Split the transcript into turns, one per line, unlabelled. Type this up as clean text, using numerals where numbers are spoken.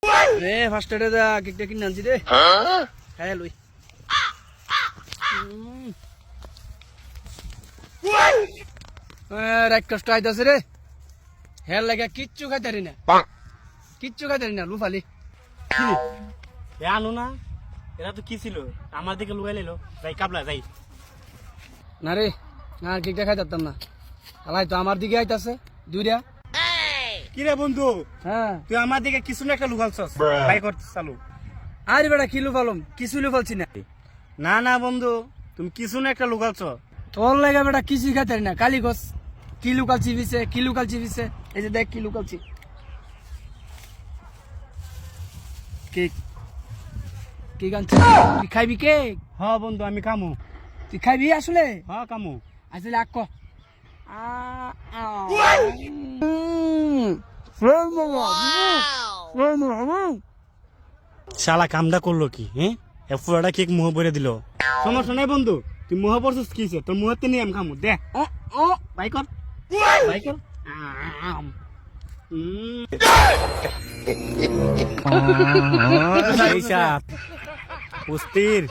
এ first এডে দা কেকটা কিনে আনছি রে। হ্যাঁ লই রাইট কষ্ট আইতাছে রে। হ্যাঁ লাগা কিচ্ছু খাইতারি না, কিচ্ছু খাইতারি না লুফালি।
আনো না, এরা তো কি ছিল আমার দিকে লুকাই লাইলো। যাই কাবলা যাই।
না রে আর কেকটা খাইতাম না, আলাই তো আমার দিকে আইতাছে দুইটা।
কি রে বন্ধু,
হ্যাঁ
তুই আমার দিকে কিছু না একটা লুকালছস। ভাই করতে চালু।
আরে বেটা কি লুফালম, কিছু লুফালছি না।
না না বন্ধু, তুমি কিছু না একটা লুকালছ।
তোর লাগা বেটা কিছুই খাইতারি না, কালি গছ কি লুকালছি ভিসে, কি লুকালছি ভিসে। এই যে দেখ কি লুকালছি, কেক। কেক আনছি, তুই খাইবি কেক?
হ্যাঁ বন্ধু আমি কামু।
তুই খাইবি আসলে?
হ্যাঁ কামু।
আসলে আক
শালা কামটা করলো কি? হ্যাঁ পুরাটা কেক মুহ ভরে দিল। সমস্যা নাই বন্ধু, তুই মুহ পড়ছিস কি তোর মুহতে নিয়ে আমি খামু। দে বাই কর, বাই কর। অস্থির